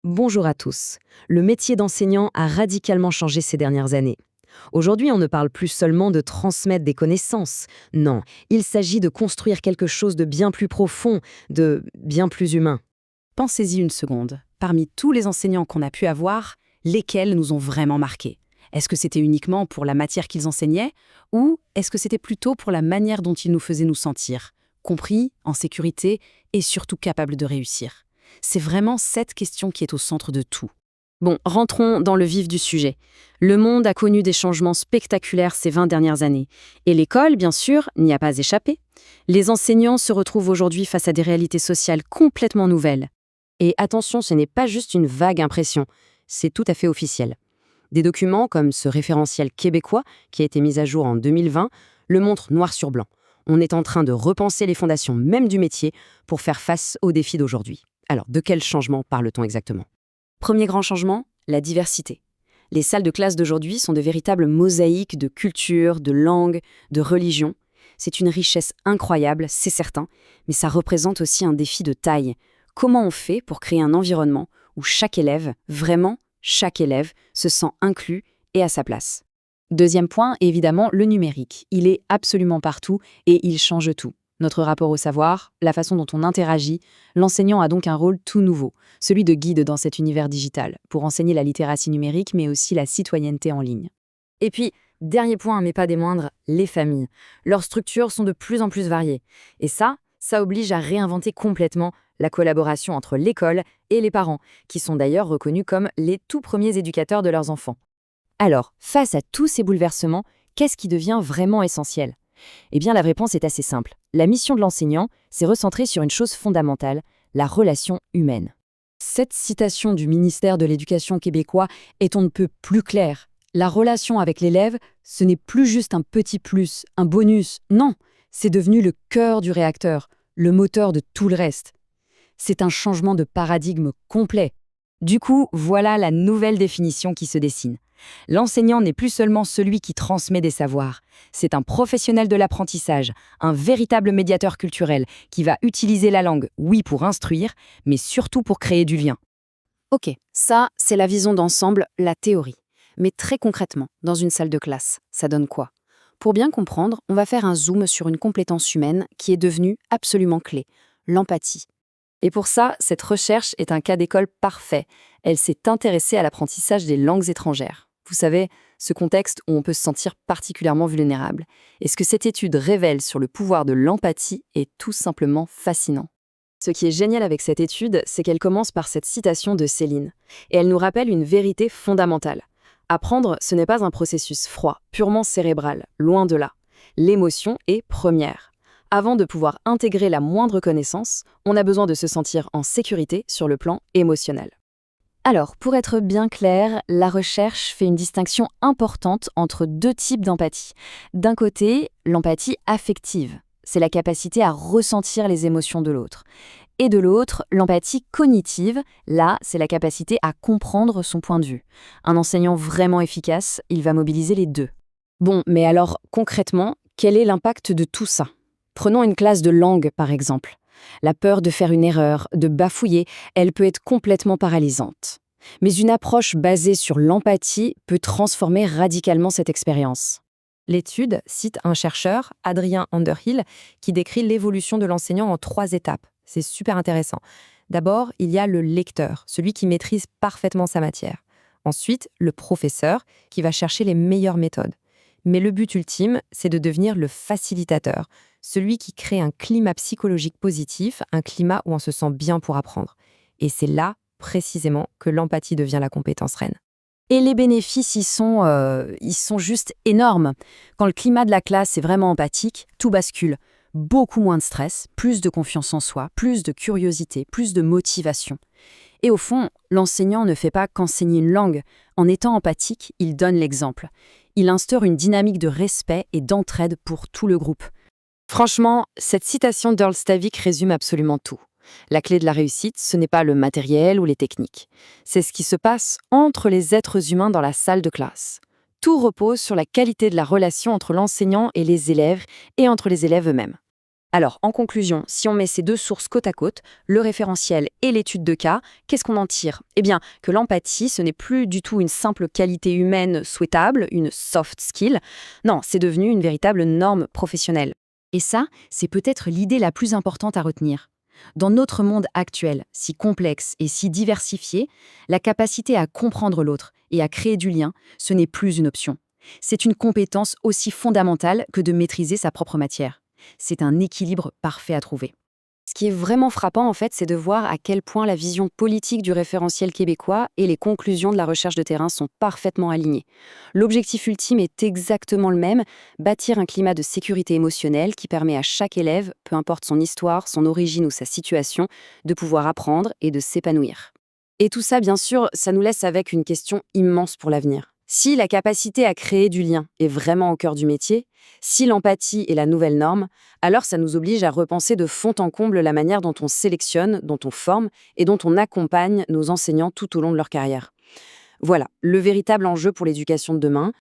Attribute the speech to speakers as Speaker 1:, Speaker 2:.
Speaker 1: Bonjour à tous. Le métier d'enseignant a radicalement changé ces dernières années. Aujourd'hui, on ne parle plus seulement de transmettre des connaissances. Non, il s'agit de construire quelque chose de bien plus profond, de bien plus humain.
Speaker 2: Pensez-y une seconde. Parmi tous les enseignants qu'on a pu avoir, lesquels nous ont vraiment marqués? Est-ce que c'était uniquement pour la matière qu'ils enseignaient ou est-ce que c'était plutôt pour la manière dont ils nous faisaient nous sentir, compris, en sécurité et surtout capables de réussir? C'est vraiment cette question qui est au centre de tout.
Speaker 1: Bon, rentrons dans le vif du sujet. Le monde a connu des changements spectaculaires ces 20 dernières années. Et l'école, bien sûr, n'y a pas échappé. Les enseignants se retrouvent aujourd'hui face à des réalités sociales complètement nouvelles. Et attention, ce n'est pas juste une vague impression, c'est tout à fait officiel. Des documents comme ce référentiel québécois, qui a été mis à jour en 2020, le montrent noir sur blanc. On est en train de repenser les fondations même du métier pour faire face aux défis d'aujourd'hui. Alors, de quel changement parle-t-on exactement ? Premier grand changement, la diversité. Les salles de classe d'aujourd'hui sont de véritables mosaïques de culture, de langue, de religion. C'est une richesse incroyable, c'est certain, mais ça représente aussi un défi de taille. Comment on fait pour créer un environnement où chaque élève, vraiment chaque élève, se sent inclus et à sa place?
Speaker 2: Deuxième point, évidemment, le numérique. Il est absolument partout et il change tout. Notre rapport au savoir, la façon dont on interagit, l'enseignant a donc un rôle tout nouveau, celui de guide dans cet univers digital, pour enseigner la littératie numérique mais aussi la citoyenneté en ligne.
Speaker 1: Et puis, dernier point, mais pas des moindres, les familles. Leurs structures sont de plus en plus variées. Et ça oblige à réinventer complètement la collaboration entre l'école et les parents, qui sont d'ailleurs reconnus comme les tout premiers éducateurs de leurs enfants. Alors, face à tous ces bouleversements, qu'est-ce qui devient vraiment essentiel ? Eh bien, la réponse est assez simple. La mission de l'enseignant, c'est recentrer sur une chose fondamentale, la relation humaine. Cette citation du ministère de l'Éducation québécois est on ne peut plus claire. La relation avec l'élève, ce n'est plus juste un petit plus, un bonus. Non, c'est devenu le cœur du réacteur, le moteur de tout le reste. C'est un changement de paradigme complet. Du coup, voilà la nouvelle définition qui se dessine. L'enseignant n'est plus seulement celui qui transmet des savoirs, c'est un professionnel de l'apprentissage, un véritable médiateur culturel qui va utiliser la langue, oui pour instruire, mais surtout pour créer du lien. Ok, ça c'est la vision d'ensemble, la théorie. Mais très concrètement, dans une salle de classe, ça donne quoi ? Pour bien comprendre, on va faire un zoom sur une compétence humaine qui est devenue absolument clé, l'empathie. Et pour ça, cette recherche est un cas d'école parfait. Elle s'est intéressée à l'apprentissage des langues étrangères. Vous savez, ce contexte où on peut se sentir particulièrement vulnérable. Et ce que cette étude révèle sur le pouvoir de l'empathie est tout simplement fascinant. Ce qui est génial avec cette étude, c'est qu'elle commence par cette citation de Céline. Et elle nous rappelle une vérité fondamentale. Apprendre, ce n'est pas un processus froid, purement cérébral, loin de là. L'émotion est première. Avant de pouvoir intégrer la moindre connaissance, on a besoin de se sentir en sécurité sur le plan émotionnel. Alors, pour être bien clair, la recherche fait une distinction importante entre deux types d'empathie. D'un côté, l'empathie affective, c'est la capacité à ressentir les émotions de l'autre. Et de l'autre, l'empathie cognitive, là, c'est la capacité à comprendre son point de vue. Un enseignant vraiment efficace, il va mobiliser les deux. Bon, mais alors, concrètement, quel est l'impact de tout ça ? Prenons une classe de langue, par exemple. La peur de faire une erreur, de bafouiller, elle peut être complètement paralysante. Mais une approche basée sur l'empathie peut transformer radicalement cette expérience. L'étude cite un chercheur, Adrien Underhill, qui décrit l'évolution de l'enseignant en 3 étapes. C'est super intéressant. D'abord, il y a le lecteur, celui qui maîtrise parfaitement sa matière. Ensuite, le professeur, qui va chercher les meilleures méthodes. Mais le but ultime, c'est de devenir le facilitateur, celui qui crée un climat psychologique positif, un climat où on se sent bien pour apprendre. Et c'est là, précisément, que l'empathie devient la compétence reine. Et les bénéfices, ils sont juste énormes. Quand le climat de la classe est vraiment empathique, tout bascule. Beaucoup moins de stress, plus de confiance en soi, plus de curiosité, plus de motivation. Et au fond, l'enseignant ne fait pas qu'enseigner une langue. En étant empathique, il donne l'exemple. Il instaure une dynamique de respect et d'entraide pour tout le groupe. Franchement, cette citation d'Earl Stavik résume absolument tout. La clé de la réussite, ce n'est pas le matériel ou les techniques. C'est ce qui se passe entre les êtres humains dans la salle de classe. Tout repose sur la qualité de la relation entre l'enseignant et les élèves et entre les élèves eux-mêmes.
Speaker 3: Alors, en conclusion, si on met ces deux sources côte à côte, le référentiel et l'étude de cas, qu'est-ce qu'on en tire? Eh bien, que l'empathie, ce n'est plus du tout une simple qualité humaine souhaitable, une soft skill. Non, c'est devenu une véritable norme professionnelle.
Speaker 1: Et ça, c'est peut-être l'idée la plus importante à retenir. Dans notre monde actuel, si complexe et si diversifié, la capacité à comprendre l'autre et à créer du lien, ce n'est plus une option. C'est une compétence aussi fondamentale que de maîtriser sa propre matière. C'est un équilibre parfait à trouver.
Speaker 3: Ce qui est vraiment frappant, en fait, c'est de voir à quel point la vision politique du référentiel québécois et les conclusions de la recherche de terrain sont parfaitement alignées. L'objectif ultime est exactement le même, bâtir un climat de sécurité émotionnelle qui permet à chaque élève, peu importe son histoire, son origine ou sa situation, de pouvoir apprendre et de s'épanouir. Et tout ça, bien sûr, ça nous laisse avec une question immense pour l'avenir. Si la capacité à créer du lien est vraiment au cœur du métier, si l'empathie est la nouvelle norme, alors ça nous oblige à repenser de fond en comble la manière dont on sélectionne, dont on forme et dont on accompagne nos enseignants tout au long de leur carrière. Voilà, le véritable enjeu pour l'éducation de demain,